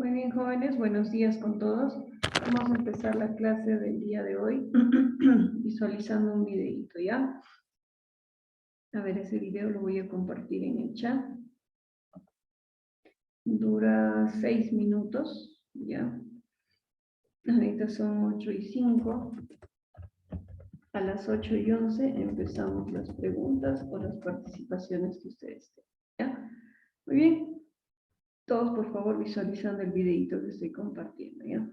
Muy bien, jóvenes, buenos días con todos. Vamos a empezar la clase del día de hoy visualizando un videito, ¿ya? A ver, ese video lo voy a compartir en el chat. Dura 6 minutos, ¿ya? Ahorita son 8:05. A las 8:11 empezamos las preguntas o las participaciones que ustedes tengan, ¿ya? Muy bien. Todos, por favor, visualizando el videito que estoy compartiendo, ¿ya?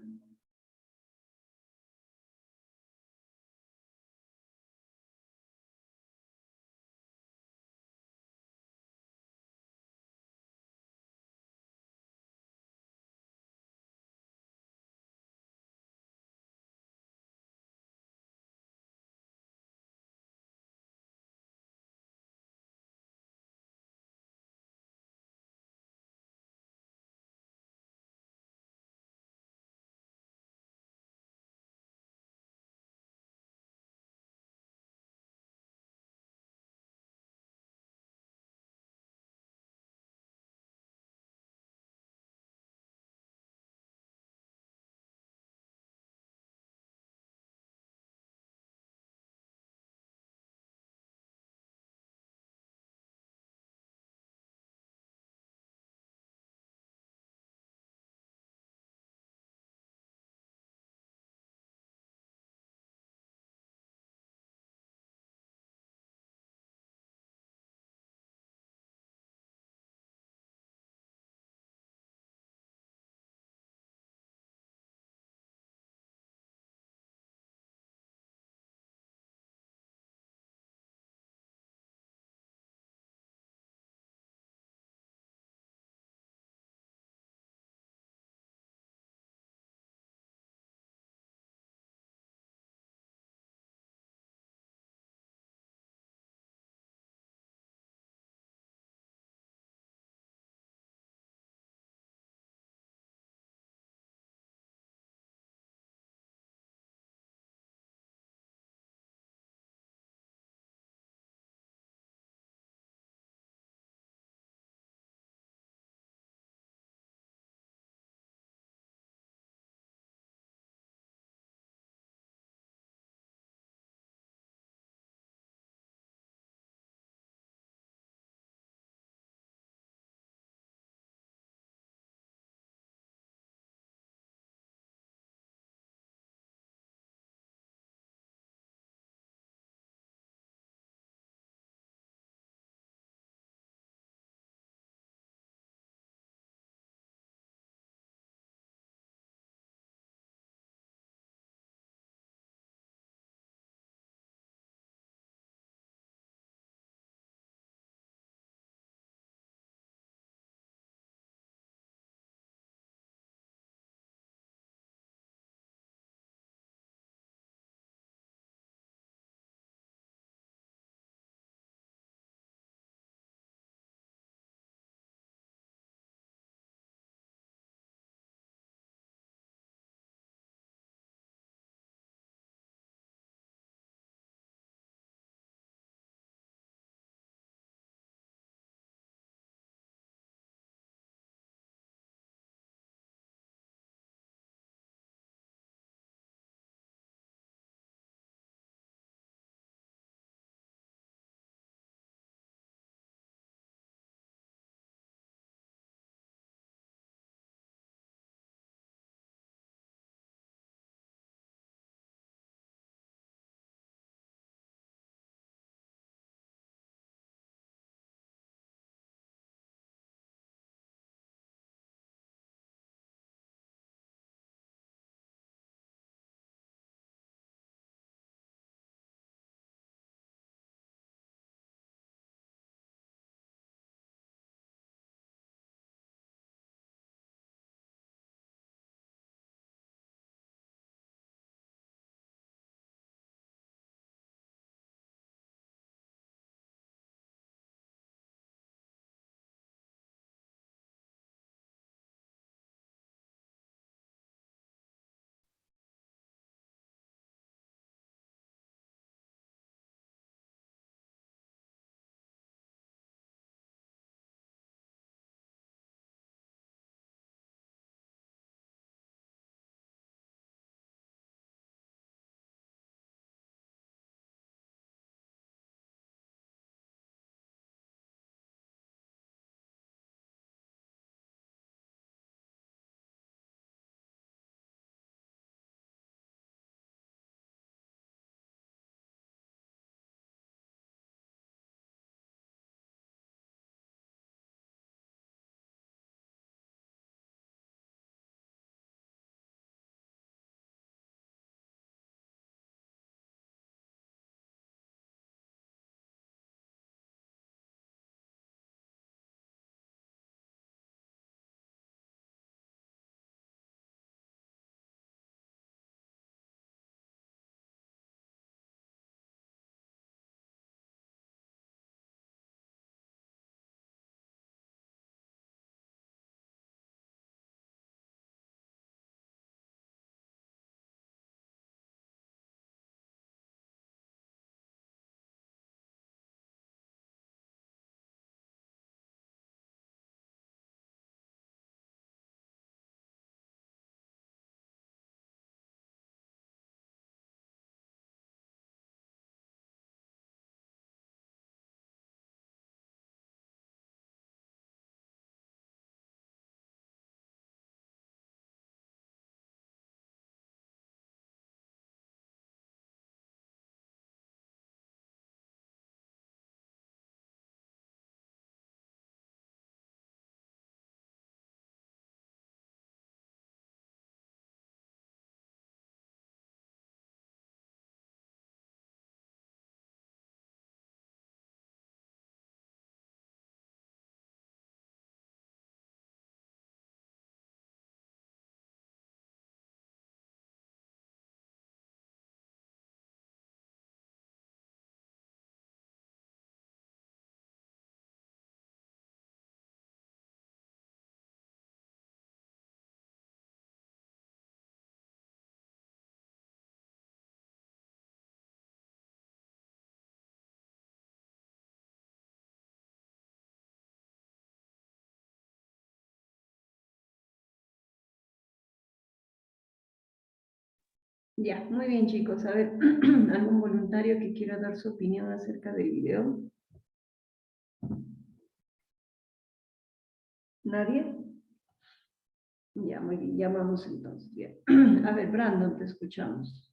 Ya, muy bien chicos. A ver, ¿algún voluntario que quiera dar su opinión acerca del video? ¿Nadie? Ya, muy bien, ya vamos entonces. Bien. A ver, Brandon, te escuchamos.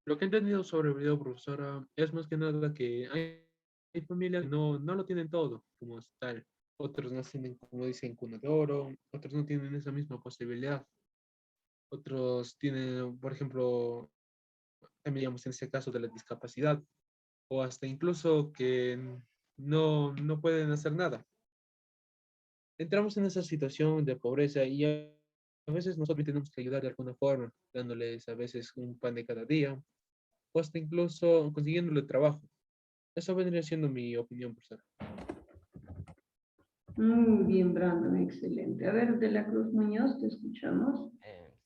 Lo que he entendido sobre el video, profesora, es más que nada que hay familias que no lo tienen todo como es tal. Otros nacen, como dicen, cuna de oro, otros no tienen esa misma posibilidad. Otros tienen, por ejemplo, también digamos en este caso de la discapacidad, o hasta incluso que no pueden hacer nada. Entramos en esa situación de pobreza y a veces nosotros tenemos que ayudar de alguna forma, dándoles a veces un pan de cada día, o hasta incluso consiguiéndole trabajo. Eso vendría siendo mi opinión, profesor. Muy bien, Brandon, excelente. A ver, de la Cruz Muñoz, te escuchamos.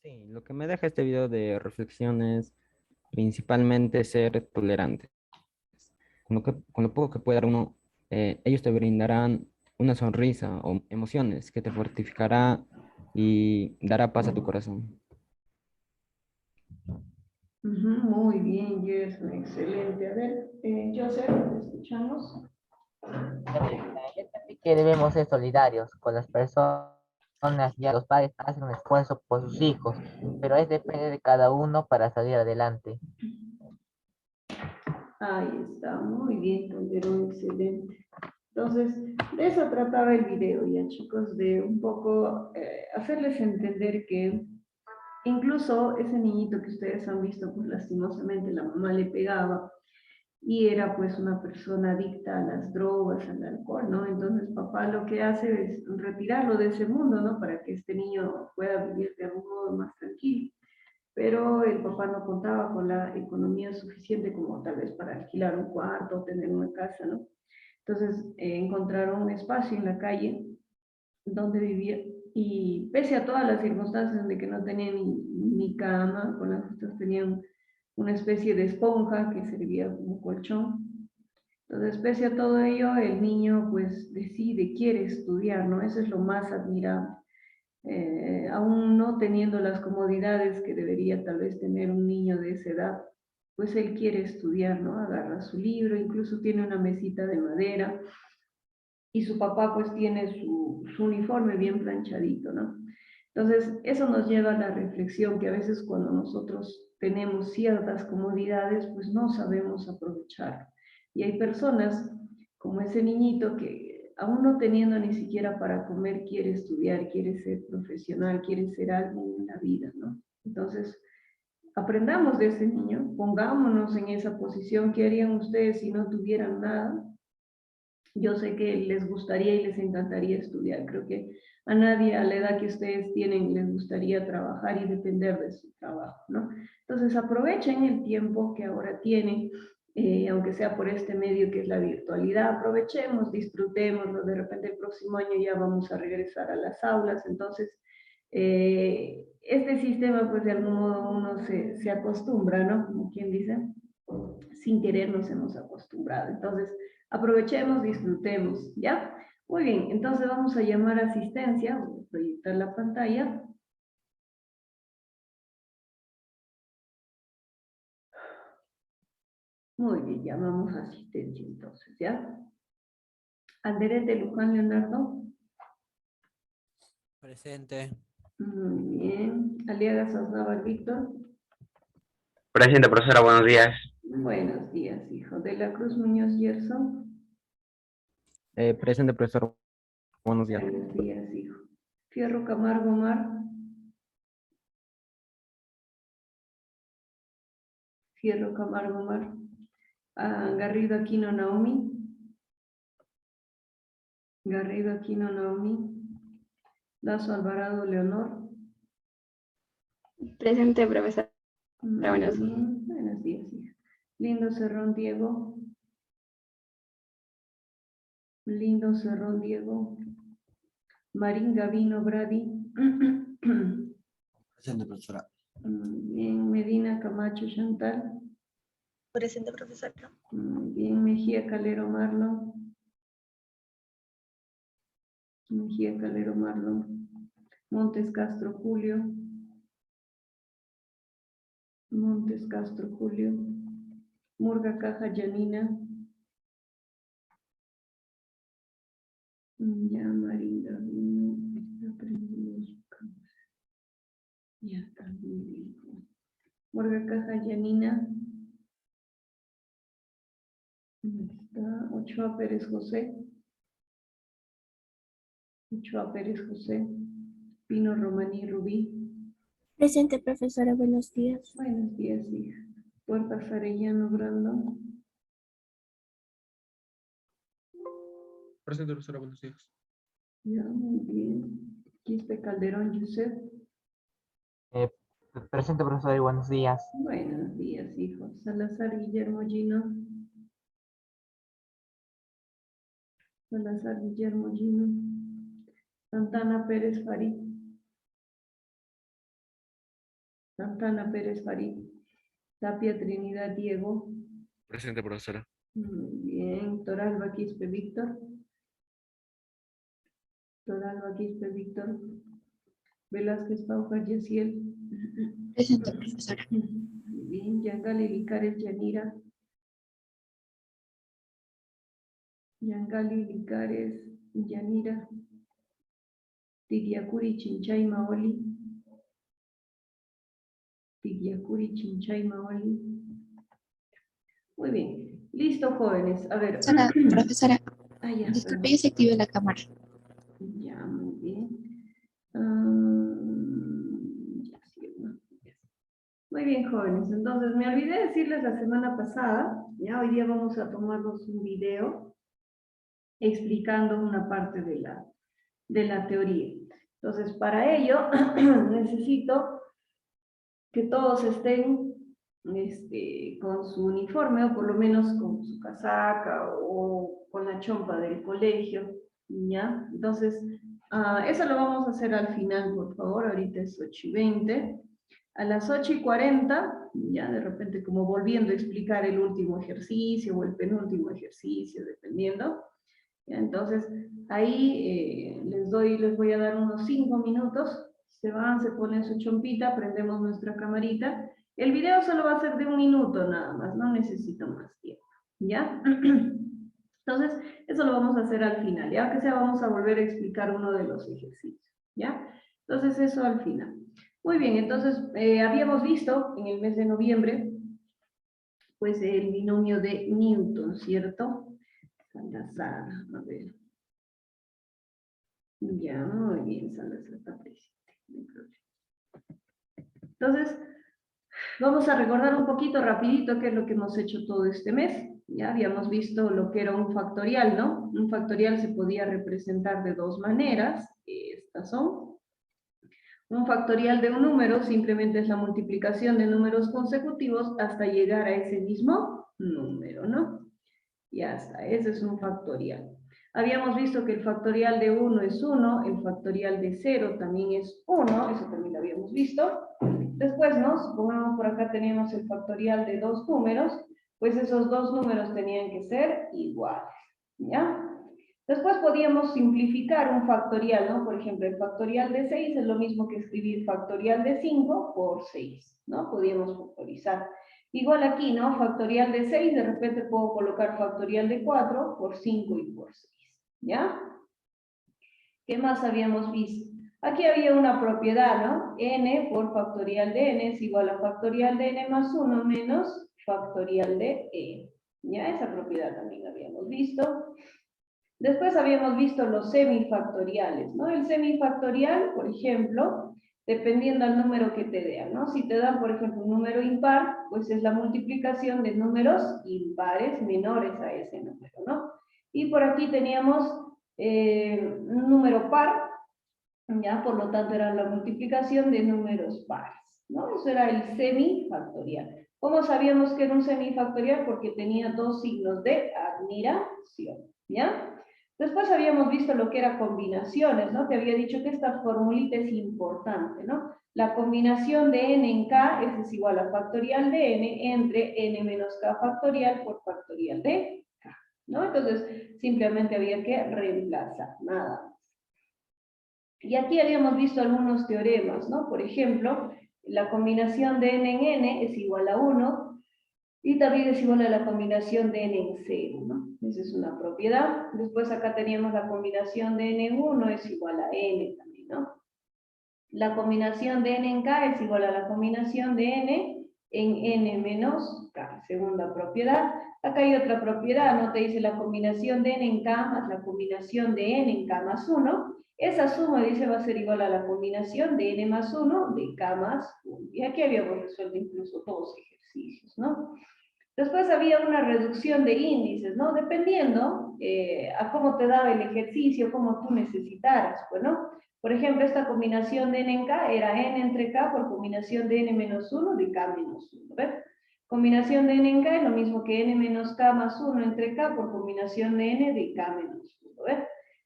Sí, lo que me deja este video de reflexión es principalmente ser tolerante. Con lo poco que pueda dar uno, ellos te brindarán una sonrisa o emociones que te fortificará y dará paz a tu corazón. Ujú, muy bien, Gerson, excelente. A ver, Joseph, te escuchamos. Yo entendí que debemos ser solidarios con las personas, ya los padres hacen un esfuerzo por sus hijos, pero es depende de cada uno para salir adelante. Ahí está, muy bien, Calderón, excelente. Entonces, de eso trataba el video ya, chicos, de un poco hacerles entender que incluso ese niñito que ustedes han visto, pues lastimosamente la mamá le pegaba y era pues una persona adicta a las drogas, al alcohol, ¿no? Entonces papá lo que hace es retirarlo de ese mundo, ¿no? Para que este niño pueda vivir de algún modo más tranquilo. Pero el papá no contaba con la economía suficiente como tal vez para alquilar un cuarto o tener una casa, ¿no? Entonces encontraron un espacio en la calle donde vivía y pese a todas las circunstancias de que no tenía ni cama, con las justas tenían una especie de esponja que servía como colchón. Entonces, pese a todo ello, el niño pues decide, quiere estudiar, ¿no? Eso es lo más admirable. Aún no teniendo las comodidades que debería tal vez tener un niño de esa edad, pues él quiere estudiar, ¿no? Agarra su libro, incluso tiene una mesita de madera y su papá pues tiene su uniforme bien planchadito, ¿no? Entonces, eso nos lleva a la reflexión que a veces cuando nosotros tenemos ciertas comodidades, pues no sabemos aprovechar. Y hay personas como ese niñito que aún no teniendo ni siquiera para comer, quiere estudiar, quiere ser profesional, quiere ser algo en la vida, ¿no? Entonces, aprendamos de ese niño, pongámonos en esa posición. ¿Qué harían ustedes si no tuvieran nada? Yo sé que les gustaría y les encantaría estudiar. Creo que a nadie a la edad que ustedes tienen les gustaría trabajar y depender de su trabajo, ¿no? Entonces aprovechen el tiempo que ahora tienen, aunque sea por este medio que es la virtualidad, aprovechemos, disfrutémoslo. De repente el próximo año ya vamos a regresar a las aulas, entonces este sistema pues de algún modo uno se acostumbra, ¿no? Como quien dice, sin querer nos hemos acostumbrado. Entonces, aprovechemos, disfrutemos, ¿ya? Muy bien, entonces vamos a llamar a asistencia, voy a proyectar la pantalla. Muy bien, llamamos a asistencia entonces, ¿ya? Alderete Luján Leonardo. Presente. Muy bien. Aliaga Sosnávar Víctor. Presente, profesora, buenos días. Buenos días, hijo. De la Cruz Muñoz Gerson. Presente, profesor. Buenos días. Buenos días, hijo. Fierro Camargo Mar. Fierro Camargo Mar. Garrido Aquino Naomi. Garrido Aquino Naomi. Lazo Alvarado Leonor. Presente, profesor. Buenos días. Buenos días, hija. Lindo Cerrón Diego. Lindo Cerrón Diego. Marín Gavino Brady. Presente, profesora. Bien, Medina Camacho Chantal. Presente, profesor. Bien, Mejía Calero Marlon. Mejía Calero Marlon. Montes Castro Julio. Montes Castro Julio, Murga Caja Janina, ya Marinda vino, está prendido su cámara. Ya está muy bien. Murga Caja Janina, está Ochoa Pérez José, Ochoa Pérez José, Pino Romaní Rubí. Presente, profesora. Buenos días. Buenos días, hija. Puertas Arellano Brando. Presente, profesora, buenos días. Ya, muy bien. Quispe Calderón Yusef. Presente, profesor, y buenos días. Buenos días, hijo. Salazar Guillermo Gino. Salazar Guillermo Gino. Santana Pérez Farid. Santana Pérez Farid. Tapia Trinidad Diego. Presente, profesora. Muy bien. Toralba Quispe Víctor. Toralba Quispe Víctor. Velázquez Paucar Yaciel. Presente, profesora. Muy bien. Yangali Licares Yanira. Yangali Licares Yanira. Tigiacuri Chinchay Maoli. Tigiacuri Chinchay Maoli. Muy bien. Listo, jóvenes. A ver. Profesora, Ah, ya, disculpe, perdón. ya se activó la cámara. Ya, muy bien. Ya, sí, ¿no? Muy bien, jóvenes. Entonces, me olvidé decirles la semana pasada, ya hoy día vamos a tomarnos un video explicando una parte de la teoría. Entonces, para ello, necesito que todos estén con su uniforme, o por lo menos con su casaca, o con la chompa del colegio, ¿ya? Entonces, eso lo vamos a hacer al final, por favor. Ahorita es 8:20. A las 8:40, ya de repente como volviendo a explicar el último ejercicio o el penúltimo ejercicio, dependiendo. ¿Ya? Entonces, ahí les voy a dar unos 5 minutos. Se van, se ponen su chompita, prendemos nuestra camarita. El video solo va a ser de 1 minuto nada más, no necesito más tiempo. ¿Ya? Entonces, eso lo vamos a hacer al final. Ya que sea, vamos a volver a explicar uno de los ejercicios. ¿Ya? Entonces, eso al final. Muy bien, entonces, habíamos visto en el mes de noviembre, pues el binomio de Newton, ¿cierto? Salazar, a ver. Ya, muy bien, Salazar está presente. No hay problema. Entonces, vamos a recordar un poquito rapidito qué es lo que hemos hecho todo este mes. Ya habíamos visto lo que era un factorial, ¿no? Un factorial se podía representar de dos maneras. Estas son. Un factorial de un número simplemente es la multiplicación de números consecutivos hasta llegar a ese mismo número, ¿no? Ya está, ese es un factorial. Habíamos visto que el factorial de 1 es 1, el factorial de 0 también es 1, eso también lo habíamos visto. Después, ¿no? Supongamos por acá tenemos el factorial de dos números, pues esos dos números tenían que ser iguales, ¿ya? Después podíamos simplificar un factorial, ¿no? Por ejemplo, el factorial de 6 es lo mismo que escribir factorial de 5 por 6, ¿no? Podíamos factorizar. Igual aquí, ¿no? Factorial de 6, de repente puedo colocar factorial de 4 por 5 y por 6, ¿ya? ¿Qué más habíamos visto? Aquí había una propiedad, ¿no? N por factorial de n es igual a factorial de n más 1 menos factorial de n. ¿Ya? Esa propiedad también la habíamos visto. Después habíamos visto los semifactoriales, ¿no? El semifactorial, por ejemplo, dependiendo del número que te den, ¿no? Si te dan, por ejemplo, un número impar, pues es la multiplicación de números impares menores a ese número, ¿no? Y por aquí teníamos un número par, ¿ya? Por lo tanto era la multiplicación de números pares, ¿no? Eso era el semifactorial. ¿Cómo sabíamos que era un semifactorial? Porque tenía dos signos de admiración, ¿ya? Después habíamos visto lo que era combinaciones, ¿no? Te había dicho que esta formulita es importante, ¿no? La combinación de n en k es igual a factorial de n entre n menos k factorial por factorial de k, ¿no? Entonces, simplemente había que reemplazar, nada más. Y aquí habíamos visto algunos teoremas, ¿no? Por ejemplo, la combinación de n en n es igual a 1, y también es igual a la combinación de n en 0, ¿no? Esa es una propiedad. Después acá teníamos la combinación de n en 1 es igual a n también, ¿no? La combinación de n en k es igual a la combinación de n en n menos k, segunda propiedad. Acá hay otra propiedad, ¿no? Te dice la combinación de n en k más la combinación de n en k más 1. Esa suma, dice, va a ser igual a la combinación de n más 1 de k más 1. Y aquí habíamos resuelto incluso dos ejercicios, ¿no? Después había una reducción de índices, ¿no? Dependiendo a cómo te daba el ejercicio, cómo tú necesitaras, pues, ¿no? Por ejemplo, esta combinación de n en k era n entre k por combinación de n menos 1 de k menos 1, ¿ves? Combinación de n en k es lo mismo que n menos k más 1 entre k por combinación de n de k menos 1, ¿ves?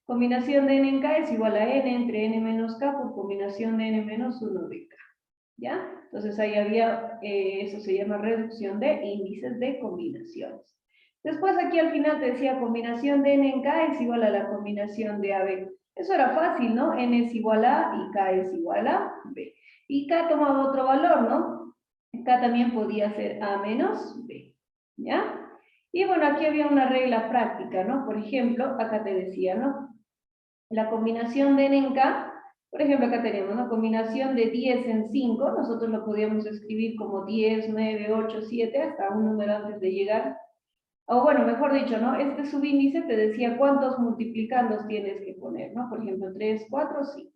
Combinación de n en k es igual a n entre n menos k por combinación de n menos 1 de k. ¿Ya? Entonces ahí había, eso se llama reducción de índices de combinaciones. Después aquí al final te decía combinación de n en k es igual a la combinación de AB. Eso era fácil, ¿no? N es igual a y k es igual a B. Y k tomaba otro valor, ¿no? K también podía ser A menos B. ¿Ya? Y bueno, aquí había una regla práctica, ¿no? Por ejemplo, acá te decía, ¿no? La combinación de n en k. Por ejemplo, acá tenemos una combinación de 10 en 5, nosotros lo podíamos escribir como 10, 9, 8, 7, hasta un número antes de llegar. O bueno, mejor dicho, ¿no? Este subíndice te decía cuántos multiplicandos tienes que poner, ¿no? Por ejemplo, 3, 4, 5,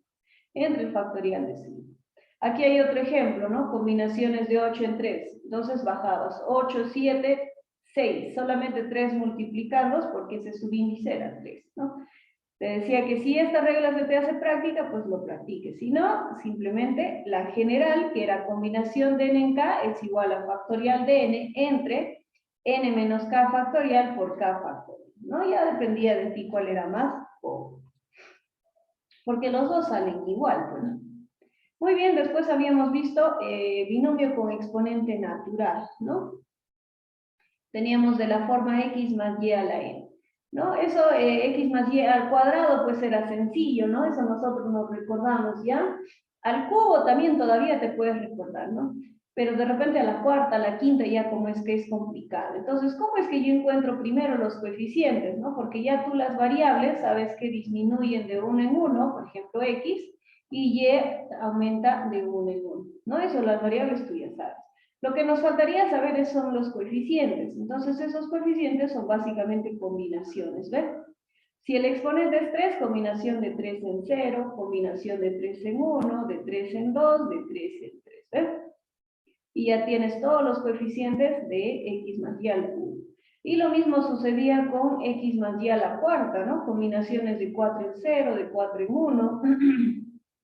entre el factorial de 5. Aquí hay otro ejemplo, ¿no? Combinaciones de 8 en 3, entonces bajabas 8, 7, 6, solamente 3 multiplicandos porque ese subíndice era 3, ¿no? Te decía que si esta regla se te hace práctica, pues lo practiques. Si no, simplemente la general, que era combinación de n en k, es igual a factorial de n entre n menos k factorial por k factorial, ¿no? Ya dependía de ti cuál era más o... Porque los dos salen igual, pues, ¿no? Muy bien, después habíamos visto binomio con exponente natural, ¿no? Teníamos de la forma x más y a la n. ¿No? Eso, x más y al cuadrado, pues era sencillo, ¿no? Eso nosotros nos recordamos, ¿ya? Al cubo también todavía te puedes recordar, ¿no? Pero de repente a la cuarta, a la quinta, ya como es que es complicado. Entonces, ¿cómo es que yo encuentro primero los coeficientes, ¿no? Porque ya tú las variables sabes que disminuyen de 1 en 1, por ejemplo, x, y y aumenta de 1 en 1, ¿no? Eso las variables tú ya sabes. Lo que nos faltaría saber son los coeficientes. Entonces, esos coeficientes son básicamente combinaciones, ¿ven? Si el exponente es 3, combinación de 3 en 0, combinación de 3 en 1, de 3 en 2, de 3 en 3, ¿ven? Y ya tienes todos los coeficientes de x más y al cubo. Y lo mismo sucedía con x más y a la cuarta, ¿no? Combinaciones de 4 en 0, de 4 en 1,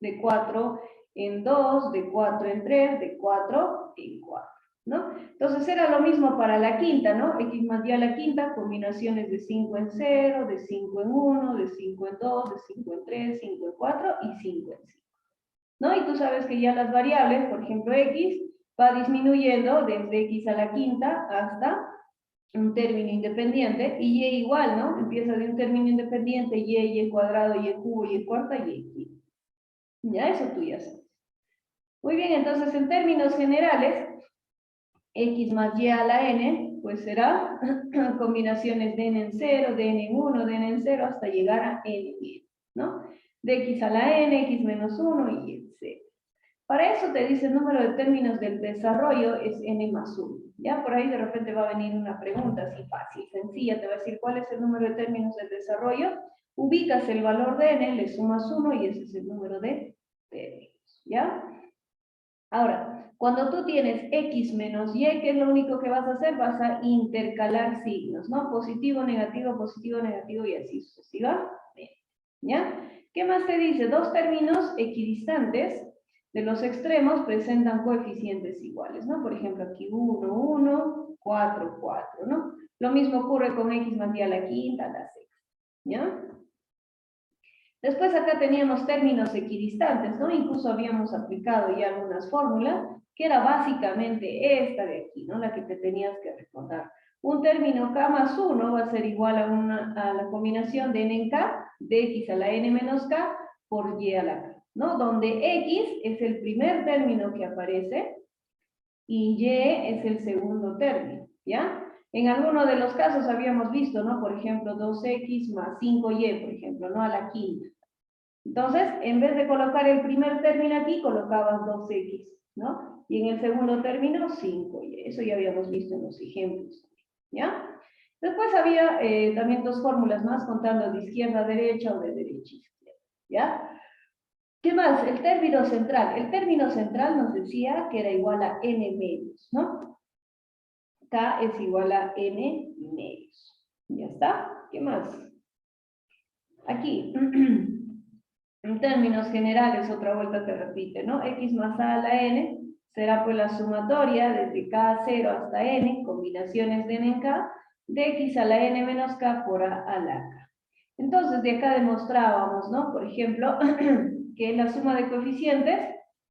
de 4 en 2, de 4 en 3, de 4 en 4, ¿no? Entonces era lo mismo para la quinta, ¿no? X más y a la quinta, combinaciones de 5 en 0, de 5 en 1, de 5 en 2, de 5 en 3, 5 en 4 y 5 en 5, ¿no? Y tú sabes que ya las variables, por ejemplo, x, va disminuyendo desde x a la quinta hasta un término independiente, y y igual, ¿no? Empieza de un término independiente, y cuadrado, y cubo, y cuarta, y quinta. Ya, eso tú ya sabes. Muy bien, entonces en términos generales, x más y a la n, pues será combinaciones de n en 0, de n en 1, de n en 0, hasta llegar a n en n, ¿no? De x a la n, x menos 1 y etc. Para eso te dice el número de términos del desarrollo es n más 1. Ya por ahí de repente va a venir una pregunta así fácil, sencilla, te va a decir cuál es el número de términos del desarrollo. Ubicas el valor de n, le sumas 1 y ese es el número de términos, ¿ya? Ahora, cuando tú tienes x menos y, ¿qué es lo único que vas a hacer? Vas a intercalar signos, ¿no? Positivo, negativo y así sucesivamente, ¿ya? ¿Qué más te dice? Dos términos equidistantes de los extremos presentan coeficientes iguales, ¿no? Por ejemplo, aquí 1, 1, 4, 4, ¿no? Lo mismo ocurre con x más y a la quinta, a la sexta, ¿ya? Después acá teníamos términos equidistantes, ¿no? Incluso habíamos aplicado ya algunas fórmulas, que era básicamente esta de aquí, ¿no? La que te tenías que recordar. Un término k más 1 va a ser igual a la combinación de n en k, de x a la n menos k, por y a la k. ¿no? Donde X es el primer término que aparece y Y es el segundo término, ¿ya? En alguno de los casos habíamos visto, ¿no? Por ejemplo, 2X más 5Y, por ejemplo, ¿no? A la quinta. Entonces, en vez de colocar el primer término aquí, colocabas 2X, ¿no? Y en el segundo término, 5Y. Eso ya habíamos visto en los ejemplos, ¿ya? Después había también dos fórmulas más, contando de izquierda a derecha o de derecha a izquierda, ¿ya? ¿Qué más? El término central. El término central nos decía que era igual a n medios, ¿no? K es igual a n medios. ¿Ya está? ¿Qué más? Aquí, en términos generales, otra vuelta se repite, ¿no? X más a la n será pues la sumatoria desde k a 0 hasta n, combinaciones de n en k, de x a la n menos k por a la k. Entonces, de acá demostrábamos, ¿no? Por ejemplo, que la suma de coeficientes,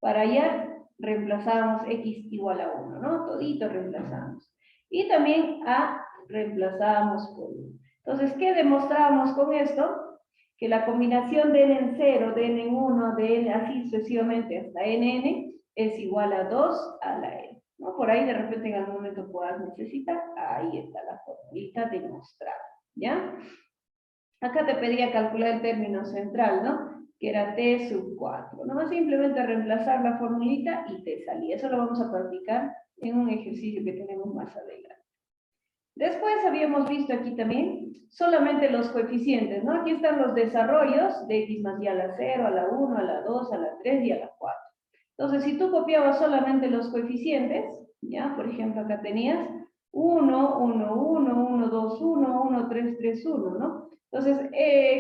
para hallar, reemplazábamos x igual a 1, ¿no? Todito reemplazamos. Y también a reemplazábamos por 1. Entonces, ¿qué demostrábamos con esto? Que la combinación de n en 0, de n en 1, de n así sucesivamente hasta nn, es igual a 2 a la n, ¿no? Por ahí de repente en algún momento puedas necesitar, ahí está la formulita demostrada, ¿ya? Acá te pedía calcular el término central, ¿no? Que era t sub 4. Nomás simplemente reemplazar la formulita y te salía. Eso lo vamos a practicar en un ejercicio que tenemos más adelante. Después habíamos visto aquí también solamente los coeficientes, ¿no? Aquí están los desarrollos de x más y a la 0, a la 1, a la 2, a la 3 y a la 4. Entonces, si tú copiabas solamente los coeficientes, ¿ya? Por ejemplo, acá tenías 1, 1, 1, 1, 2, 1, 1, 3, 3, 1, ¿no? Entonces,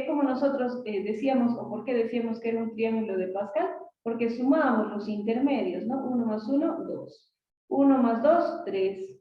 como nosotros decíamos, o por qué decíamos que era un triángulo de Pascal, porque sumábamos los intermedios, ¿no? 1 más 1, 2. 1 más 2, 3.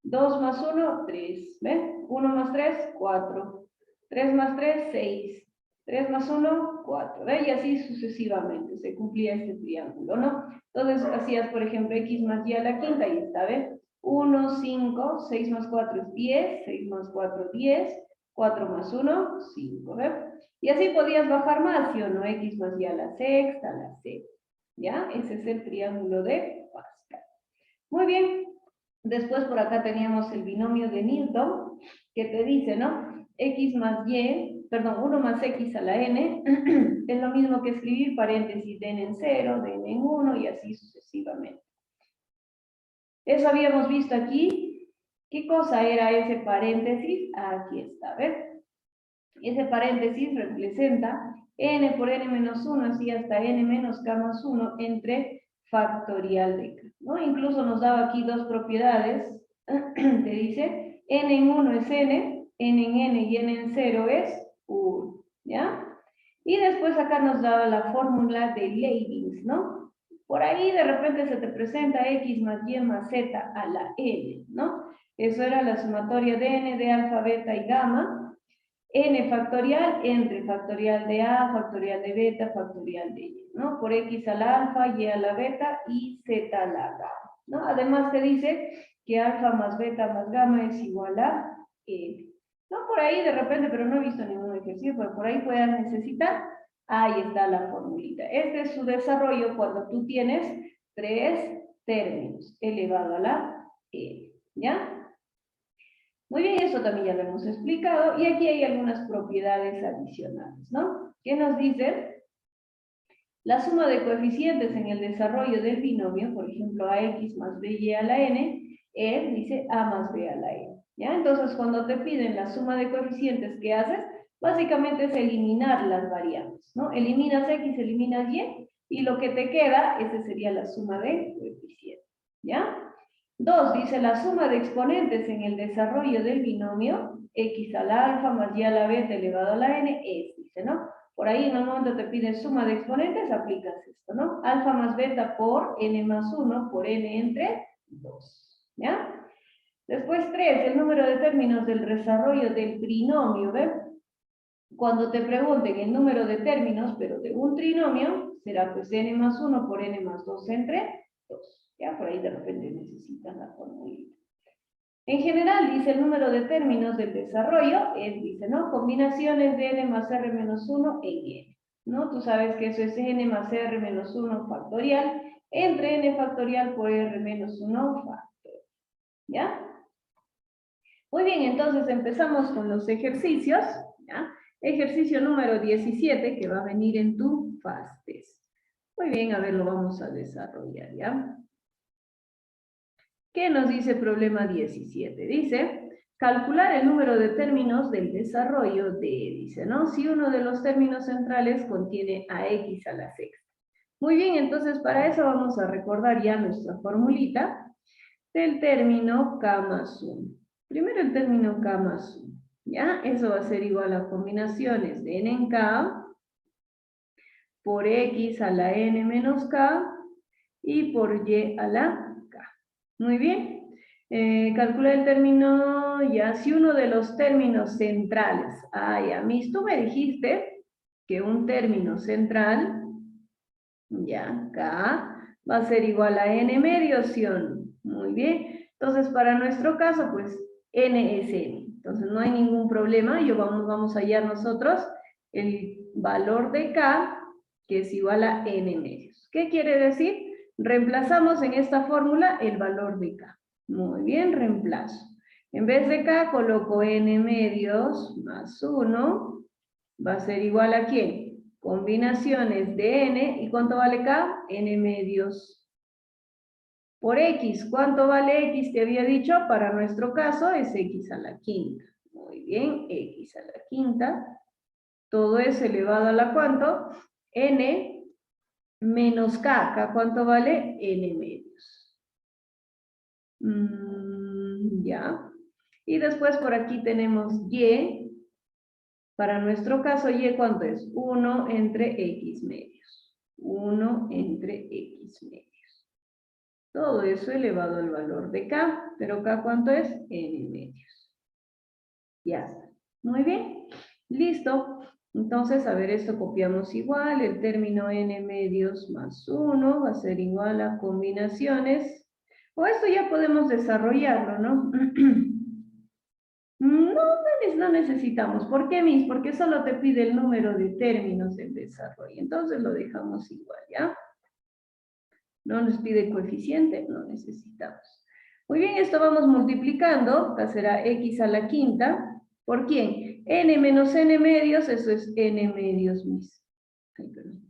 2 más 1, 3. ¿Ven? 1 más 3, 4. 3 más 3, 6. 3 más 1, 4. ¿Ve? Y así sucesivamente se cumplía este triángulo, ¿no? Entonces hacías, por ejemplo, x más y a la quinta, y está, ¿ves? 1, 5, 6 más 4 es 10, 6 más 4, 10, 4 más 1, 5, ¿ves? Y así podías bajar más, ¿sí o no? X más y a la sexta, a la sexta, ¿ya? Ese es el triángulo de Pascal. Muy bien. Después por acá teníamos el binomio de Newton, que te dice, ¿no? X más y, perdón, 1 más x a la n, es lo mismo que escribir paréntesis de n en 0, de n en 1 y así sucesivamente. Eso habíamos visto aquí. ¿Qué cosa era ese paréntesis? Aquí está, ¿ves? Ese paréntesis representa n por n menos 1, así hasta n menos k más 1 entre factorial de k, ¿no? Incluso nos daba aquí dos propiedades. Te dice, n en 1 es n en n y n en 0 es 1, ¿ya? Y después acá nos daba la fórmula de Leibniz, ¿no? Por ahí de repente se te presenta x más y más z a la n, ¿no? Eso era la sumatoria de n de alfa, beta y gamma, n factorial entre factorial de a, factorial de beta, factorial de y, ¿no? Por x a la alfa, y a la beta y z a la gamma, ¿no? Además te dice que alfa más beta más gamma es igual a n. No por ahí de repente, pero no he visto ningún ejercicio, pero por ahí puedas necesitar, ahí está la formulita. Este es su desarrollo cuando tú tienes 3 términos elevado a la n, ¿ya? Muy bien, eso también ya lo hemos explicado. Y aquí hay algunas propiedades adicionales, ¿no? ¿Qué nos dice? La suma de coeficientes en el desarrollo del binomio, por ejemplo, ax más by a la n, es, dice, a más b a la n. ¿Ya? Entonces, cuando te piden la suma de coeficientes, ¿qué haces? Básicamente es eliminar las variables, ¿no? Eliminas x, eliminas y lo que te queda, esa sería la suma de coeficientes, ¿ya? 2, dice la suma de exponentes en el desarrollo del binomio, x a la alfa más y a la beta elevado a la n, es, dice, ¿no? Por ahí en el momento te piden suma de exponentes, aplicas esto, ¿no? Alfa más beta por n más 1 por n entre 2, ¿ya? Después 3, el número de términos del desarrollo del trinomio, ¿ves? Cuando te pregunten el número de términos, pero de un trinomio, será pues n más 1 por n más 2 entre 2. Ya por ahí de repente necesitas la formulita. En general, dice el número de términos del desarrollo, es, dice, ¿no? Combinaciones de n más r menos 1 en n. ¿no? Tú sabes que eso es n más r menos 1 factorial entre n factorial por r menos 1 factorial. ¿Ya? Muy bien, entonces empezamos con los ejercicios. ¿Ya? Ejercicio número 17 que va a venir en tu fast test. Muy bien, a ver, lo vamos a desarrollar, ¿ya? ¿Qué nos dice problema 17? Dice, calcular el número de términos del desarrollo de, dice, ¿no? Si uno de los términos centrales contiene a x a la sexta. Muy bien, entonces para eso vamos a recordar ya nuestra formulita del término k más 1. Primero el término k más 1, ¿ya? Eso va a ser igual a combinaciones de n en k por x a la n menos k y por y a la k. Muy bien. Calcula el término, ya, si uno de los términos centrales. Ya, Miss, tú me dijiste que un término central, ya, k, va a ser igual a n medios, ¿sí o no? Muy bien. Entonces, para nuestro caso, pues, n es n. Entonces, no hay ningún problema. Vamos a hallar nosotros el valor de k, que es igual a n medios. ¿Qué quiere decir? Reemplazamos en esta fórmula el valor de k. Muy bien, reemplazo. En vez de k coloco n medios más 1. Va a ser igual a ¿quién? Combinaciones de n. ¿Y cuánto vale k? N medios por x. ¿Cuánto vale x? Te había dicho, para nuestro caso es x a la quinta. Muy bien, x a la quinta. Todo es elevado a la ¿cuánto? N menos k. ¿K cuánto vale? N medios. Ya. Y después por aquí tenemos y. Para nuestro caso, y ¿cuánto es? 1 entre x medios. 1 entre x medios. Todo eso elevado al valor de k. Pero k ¿cuánto es? N medios. Ya está. Muy bien. Listo. Entonces, a ver, esto copiamos igual. El término n medios más 1 va a ser igual a combinaciones. O esto ya podemos desarrollarlo, ¿no? No necesitamos. ¿Por qué, Miss? Porque solo te pide el número de términos del desarrollo. Entonces lo dejamos igual, ¿ya? No nos pide coeficiente, no necesitamos. Muy bien, esto vamos multiplicando. Acá será x a la quinta. ¿Por quién? N menos n medios, eso es n medios, Miss. Ay, perdón.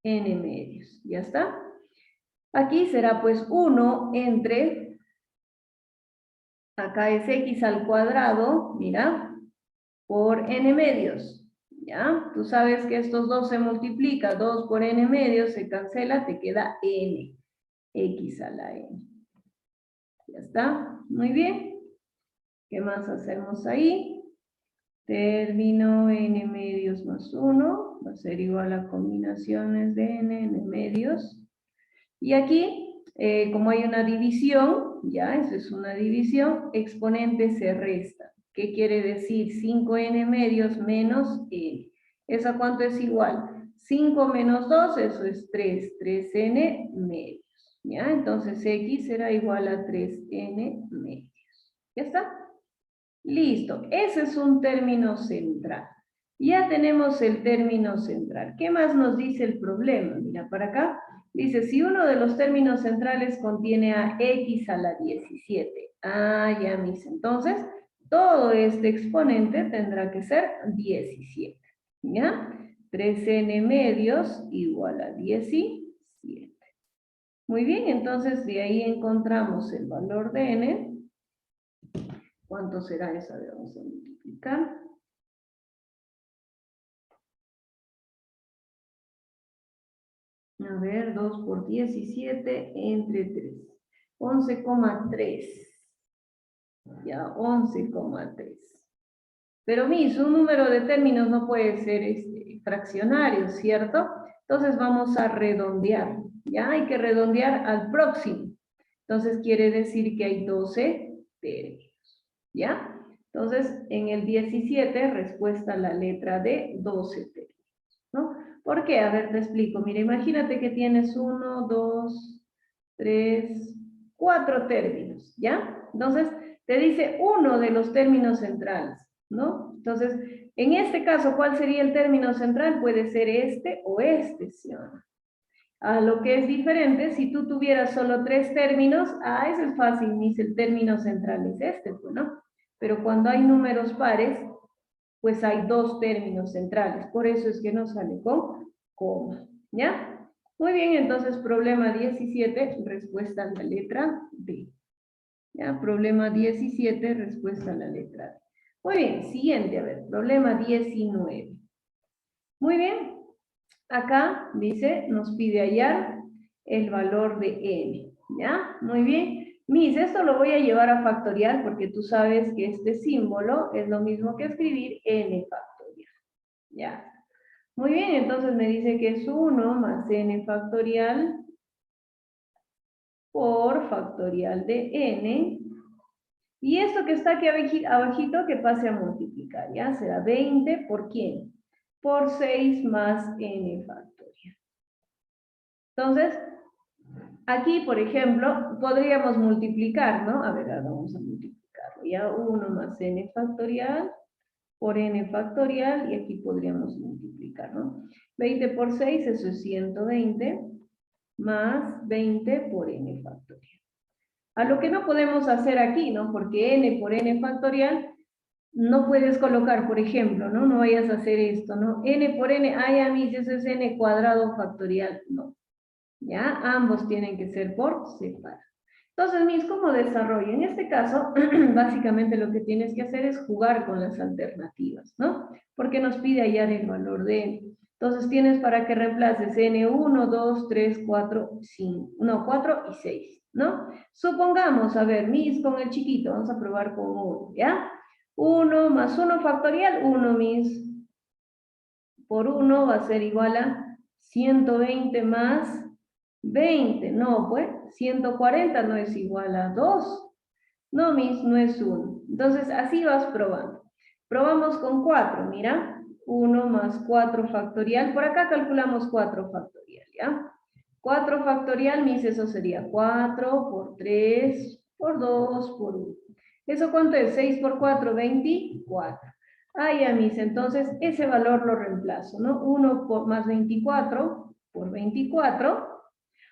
N medios, ¿ya está? Aquí será pues 1 entre... Acá es x al cuadrado, mira, por n medios, ¿ya? Tú sabes que estos dos se multiplican, 2 por n medios, se cancela, te queda n, x a la n. ¿Ya está? Muy bien. ¿Qué más hacemos ahí? Término n medios más 1, va a ser igual a combinaciones de n medios. Y aquí... como hay una división, ya, eso es una división, exponente se resta. ¿Qué quiere decir? 5n medios menos n. ¿Eso a cuánto es igual? 5 menos 2, eso es 3, 3n medios. ¿Ya? Entonces x será igual a 3n medios. ¿Ya está? Listo, ese es un término central. Ya tenemos el término central. ¿Qué más nos dice el problema? Mira para acá. Dice, si uno de los términos centrales contiene a x a la 17. Ya, mis. Entonces, todo este exponente tendrá que ser 17. ¿Ya? 3n medios igual a 17. Muy bien, entonces de ahí encontramos el valor de n. ¿Cuánto será eso? A ver, vamos a multiplicar. A ver, 2 por 17 entre 3. 11,3. Ya, 11,3. Pero Miss, un número de términos no puede ser fraccionario, ¿cierto? Entonces vamos a redondear. Ya, hay que redondear al próximo. Entonces quiere decir que hay 12 términos. ¿Ya? Entonces, en el 17, respuesta a la letra D, 12 términos, ¿no? ¿Por qué? A ver, te explico. Mira, imagínate que tienes 1, 2, 3, 4 términos, ¿ya? Entonces, te dice uno de los términos centrales, ¿no? Entonces, En este caso, ¿cuál sería el término central? Puede ser este o este, ¿sí o no? A lo que es diferente, si tú tuvieras solo 3 términos, eso es fácil, Miss, el término central es este, pues, ¿no? Pero cuando hay números pares, pues hay 2 términos centrales, por eso es que no sale con coma, ¿ya? Muy bien, entonces problema 17, respuesta a la letra D. ¿Ya? Problema 17, respuesta a la letra D. Muy bien, siguiente, a ver, problema 19. Muy bien, acá dice, nos pide hallar el valor de n, ¿ya? Muy bien. Miss, esto lo voy a llevar a factorial porque tú sabes que este símbolo es lo mismo que escribir n factorial, ¿ya? Muy bien, entonces me dice que es 1 más n factorial por factorial de n. Y esto que está aquí abajito, que pase a multiplicar, ¿ya? Será 20 ¿por quién? Por 6 más n factorial. Entonces, aquí, por ejemplo, podríamos multiplicar, ¿no? A ver, ahora vamos a multiplicarlo. Ya 1 más n factorial por n factorial, y aquí podríamos multiplicar, ¿no? 20 por 6, eso es 120, más 20 por n factorial. A lo que no podemos hacer aquí, ¿no? Porque n por n factorial, no puedes colocar, por ejemplo, ¿no? No vayas a hacer esto, ¿no? N por n, a mí eso es n cuadrado factorial, no. ¿Ya? Ambos tienen que ser por separado. Entonces, Miss, ¿cómo desarrollo? En este caso, básicamente lo que tienes que hacer es jugar con las alternativas, ¿no? Porque nos pide hallar el valor de n. Entonces, tienes para que reemplaces n1, 2, 3, 4, 5, no, 4 y 6, ¿no? Supongamos, a ver, Miss, con el chiquito, vamos a probar con 1, ¿ya? 1 más 1 factorial, 1, Miss, por 1 va a ser igual a 120 más 20, no, pues, 140 no es igual a 2. No, Miss, no es 1. Entonces, así vas probando. Probamos con 4, mira. 1 más 4 factorial. Por acá calculamos 4 factorial, ¿ya? 4 factorial, Miss, eso sería 4 por 3 por 2 por 1. ¿Eso cuánto es? 6 por 4, 24. Ya, Miss, entonces ese valor lo reemplazo, ¿no? 1 más 24 por 24.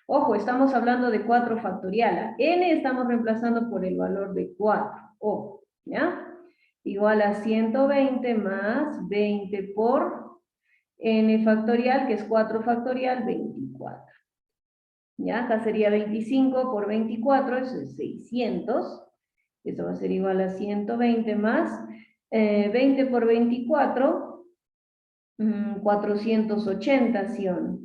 Ojo, estamos hablando de 4 factorial. A n estamos reemplazando por el valor de 4. Ojo, ¿ya? Igual a 120 más 20 por n factorial, que es 4 factorial, 24. ¿Ya? Acá sería 25 por 24, eso es 600. Eso va a ser igual a 120 más 20 por 24, 480, ¿sí o no?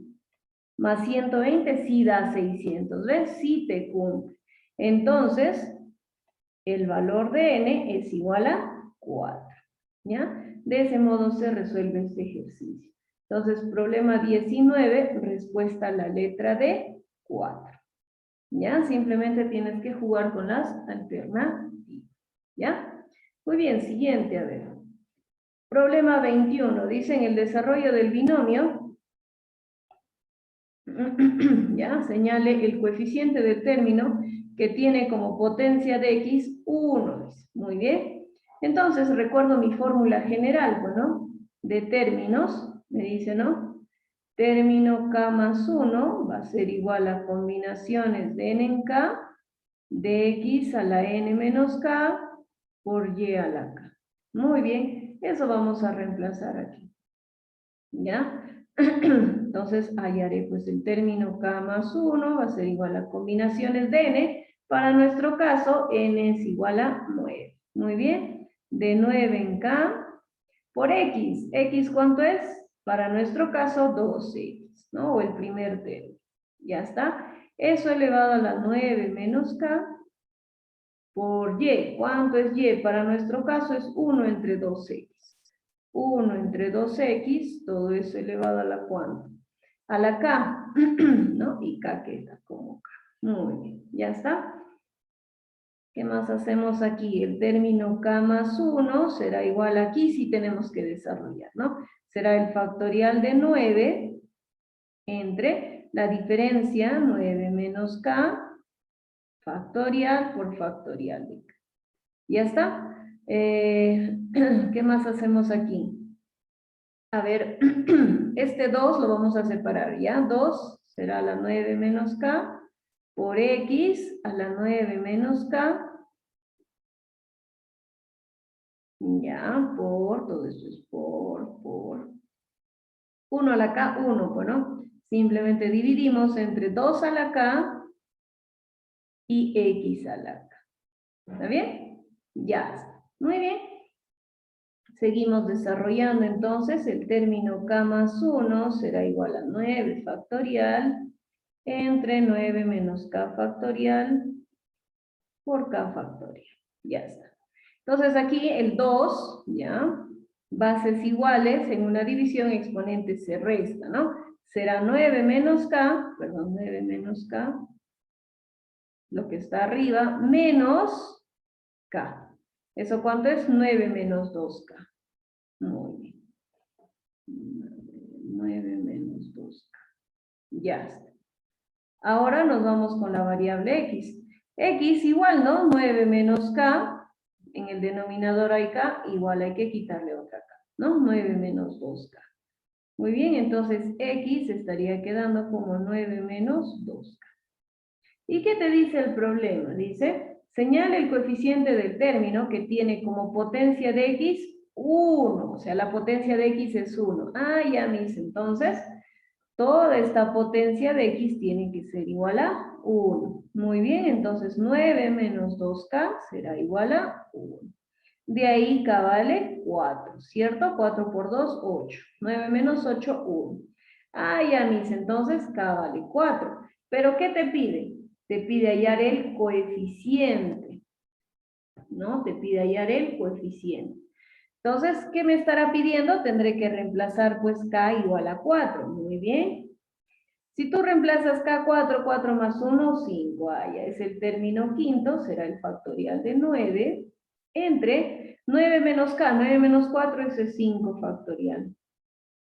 Más 120 sí da 600, ¿ves? Sí te cumple. Entonces, el valor de n es igual a 4, ¿ya? De ese modo se resuelve este ejercicio. Entonces, problema 19, respuesta a la letra D, 4. ¿Ya? Simplemente tienes que jugar con las alternativas, ¿ya? Muy bien, siguiente, a ver. Problema 21, dice en el desarrollo del binomio, ¿ya? Señale el coeficiente del término que tiene como potencia de x 1. Muy bien. Entonces, recuerdo mi fórmula general, bueno, de términos, me dice, ¿no? Término k más 1 va a ser igual a combinaciones de n en k, de x a la n menos k por y a la k. Muy bien, eso vamos a reemplazar aquí. ¿Ya? Entonces hallaré pues el término k más 1 va a ser igual a combinaciones de n. Para nuestro caso, n es igual a 9. Muy bien, de 9 en k por x. ¿X cuánto es? Para nuestro caso, 2x, ¿no? O el primer término. Ya está. Eso elevado a la 9 menos k por y. ¿Cuánto es y? Para nuestro caso es 1 entre 2x. 1 entre 2x, todo eso elevado a la cuánto. A la k, ¿no? Y k queda como k. Muy bien, ya está. ¿Qué más hacemos aquí? El término k más 1 será igual aquí, si tenemos que desarrollar, ¿no? Será el factorial de 9 entre la diferencia 9 menos k factorial por factorial de k. ¿Ya está? ¿Qué más hacemos aquí? A ver, este 2 lo vamos a separar, ¿ya? 2 será la 9 menos k por x a la 9 menos k. Ya, por, todo esto es por. 1 a la k, 1, pues, ¿no? Simplemente dividimos entre 2 a la k y x a la k. ¿Está bien? Ya está. Muy bien. Seguimos desarrollando entonces el término k más 1 será igual a 9 factorial entre 9 menos k factorial por k factorial. Ya está. Entonces aquí el 2, ¿ya? Bases iguales, en una división exponente se resta, ¿no? Será 9 menos k, perdón, 9 menos k, lo que está arriba, menos k. ¿Eso cuánto es? 9 menos 2k. Muy bien. 9 menos 2k. Ya está. Ahora nos vamos con la variable x. X igual, ¿no? 9 menos k. En el denominador hay k, igual hay que quitarle otra k, ¿no? 9 menos 2k. Muy bien, entonces x estaría quedando como 9 menos 2k. ¿Y qué te dice el problema? Dice, señala el coeficiente del término que tiene como potencia de x 1. O sea, la potencia de x es 1. Ah, ya mis, entonces, toda esta potencia de x tiene que ser igual a 1. Muy bien, entonces 9 menos 2k será igual a 1. De ahí k vale 4, ¿cierto? 4 por 2, 8. 9 menos 8, 1. Ah, ya mis, entonces k vale 4. ¿Pero qué te pide? Te pide hallar el coeficiente, ¿no? Te pide hallar el coeficiente. Entonces, ¿qué me estará pidiendo? Tendré que reemplazar pues k igual a 4. Muy bien. Si tú reemplazas k, 4, 4 más 1, 5. Ah, ya es el término quinto, será el factorial de 9, entre 9 menos k, 9 menos 4, ese es 5 factorial,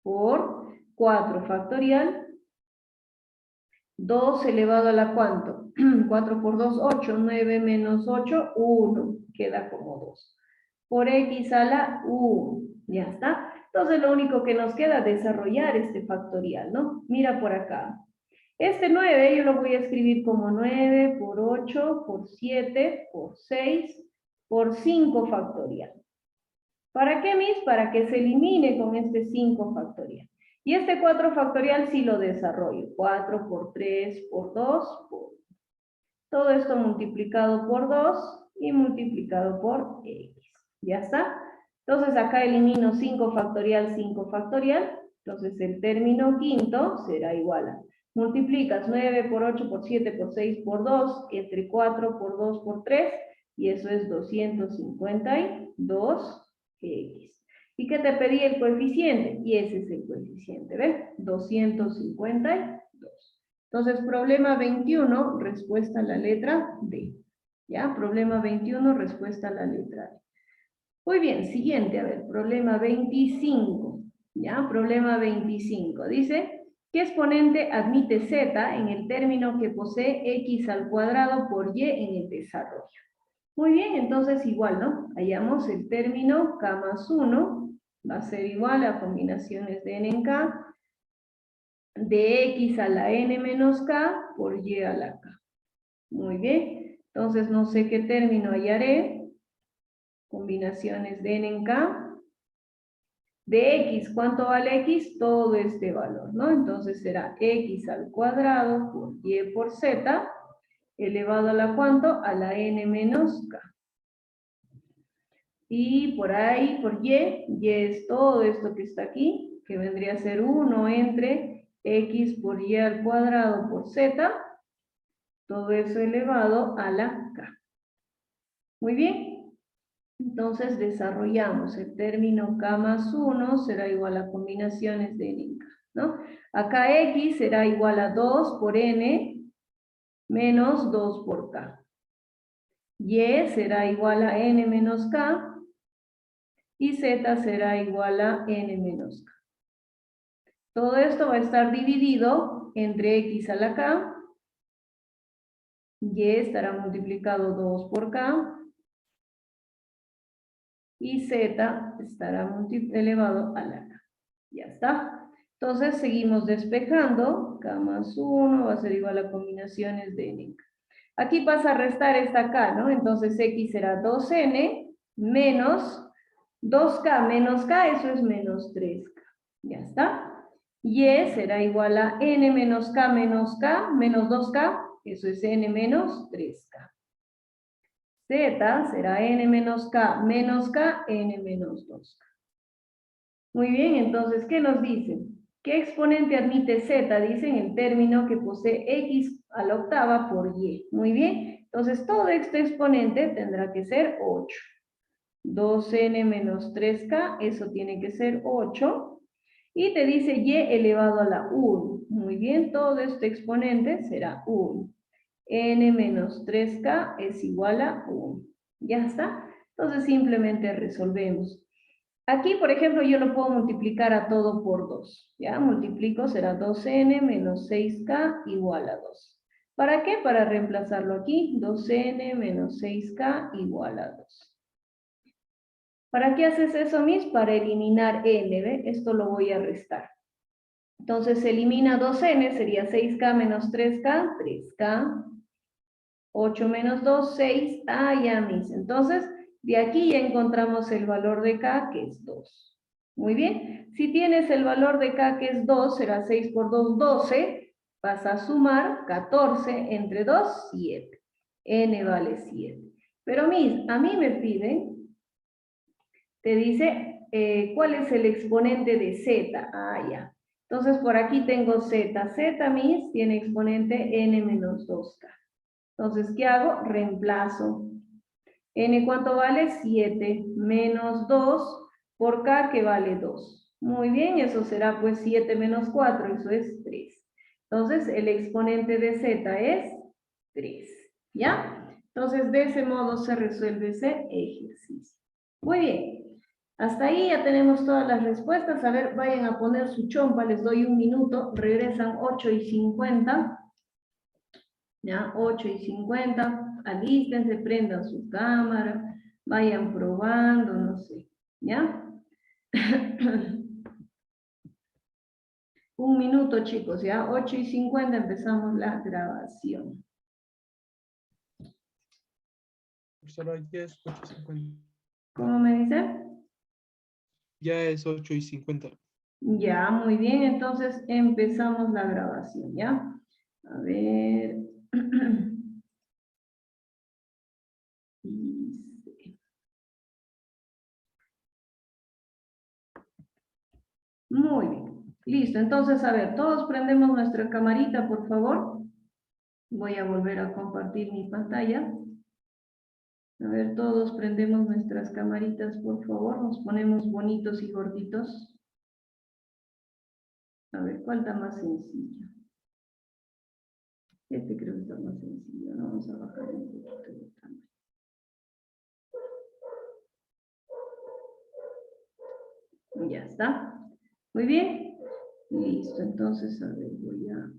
por 4 factorial, 2 elevado a la ¿cuánto? 4 por 2, 8, 9 menos 8, 1, queda como 2. Por x a la 1, ya está. Entonces lo único que nos queda es desarrollar este factorial, ¿no? Mira por acá. Este 9 yo lo voy a escribir como 9 por 8 por 7 por 6 por 5 factorial. ¿Para qué, mis? Para que se elimine con este 5 factorial. Y este 4 factorial sí lo desarrollo. 4 por 3 por 2 por... Todo esto multiplicado por 2 y multiplicado por x. ¿Ya está? Entonces acá elimino 5 factorial, 5 factorial. Entonces el término quinto será igual a... Multiplicas 9 por 8 por 7 por 6 por 2 entre 4 por 2 por 3 y eso es 252x. ¿Y qué te pedí el coeficiente? Y ese es el coeficiente, ¿ves? 252. Entonces, problema 21, respuesta a la letra D. ¿Ya? Problema 21, respuesta a la letra D. Muy bien, siguiente, a ver, problema 25. ¿Ya? Problema 25. Dice, ¿qué exponente admite z en el término que posee x al cuadrado por y en el desarrollo? Muy bien, entonces igual, ¿no? Hallamos el término k más 1, va a ser igual a combinaciones de n en k, de x a la n menos k por y a la k. Muy bien, entonces no sé qué término hallaré. Combinaciones de n en k. De x, ¿cuánto vale x? Todo este valor, ¿no? Entonces será x al cuadrado por y por z, elevado a la ¿cuánto? A la n menos k. Y por ahí, por y es todo esto que está aquí, que vendría a ser 1 entre x por y al cuadrado por z, todo eso elevado a la k. Muy bien, entonces desarrollamos el término k más 1 será igual a combinaciones de n en k, ¿no? Acá x será igual a 2 por n menos 2 por k. Y será igual a n menos k y z será igual a n menos k. Todo esto va a estar dividido entre x a la k, y estará multiplicado 2 por k, y z estará elevado a la k. Ya está. Entonces seguimos despejando. K más 1 va a ser igual a combinaciones de n. Aquí pasa a restar esta k, ¿no? Entonces x será 2n menos 2k menos k, eso es menos 3k. Ya está. Y será igual a n menos k menos 2k, eso es n menos 3k. Z será n menos k, n menos 2k. Muy bien, entonces, ¿qué nos dicen? ¿Qué exponente admite z? Dicen el término que posee x a la octava por y. Muy bien, entonces todo este exponente tendrá que ser 8. 2n menos 3k, eso tiene que ser 8. Y te dice y elevado a la 1. Muy bien, todo este exponente será 1. N menos 3k es igual a 1. ¿Ya está? Entonces simplemente resolvemos. Aquí, por ejemplo, yo lo puedo multiplicar a todo por 2. ¿Ya? Multiplico, será 2n menos 6k igual a 2. ¿Para qué? Para reemplazarlo aquí. 2n menos 6k igual a 2. ¿Para qué haces eso, Miss? Para eliminar n, ¿ve? Esto lo voy a restar. Entonces se elimina 2n, sería 6k menos 3k, 3k. 8 menos 2, 6. Ah, ya, Miss. Entonces, de aquí ya encontramos el valor de k, que es 2. Muy bien. Si tienes el valor de k, que es 2, será 6 por 2, 12. Vas a sumar 14 entre 2, 7. N vale 7. Pero, Miss, a mí me piden, te dice, ¿cuál es el exponente de z? Ah, ya. Entonces, por aquí tengo z. Z, Miss, tiene exponente n menos 2k. Entonces, ¿qué hago? Reemplazo. N, ¿cuánto vale? 7 menos 2 por K, que vale 2. Muy bien, eso será pues 7 menos 4, eso es 3. Entonces, el exponente de Z es 3. ¿Ya? Entonces, de ese modo se resuelve ese ejercicio. Muy bien. Hasta ahí ya tenemos todas las respuestas. A ver, vayan a poner su chompa, les doy un minuto. Regresan 8:50. ¿Ya? 8:50, alístense, prendan su cámara, vayan probando, no sé, ¿ya? Un minuto, chicos, ¿ya? 8:50 empezamos la grabación. Profesora, ya es 8:50. ¿Cómo me dice? Ya es 8:50. Ya, muy bien, entonces empezamos la grabación, ¿ya? A ver. Dice. Muy bien, listo. Entonces, a ver, todos prendemos nuestra camarita, por favor. Voy a volver a compartir mi pantalla. A ver, todos prendemos nuestras camaritas, por favor. Nos ponemos bonitos y gorditos. A ver, ¿cuál está más sencillo? Este creo que está más sencillo, ¿no? Vamos a bajar un poquito de tamaño. Ya está. Muy bien. Listo, entonces, a ver, voy a...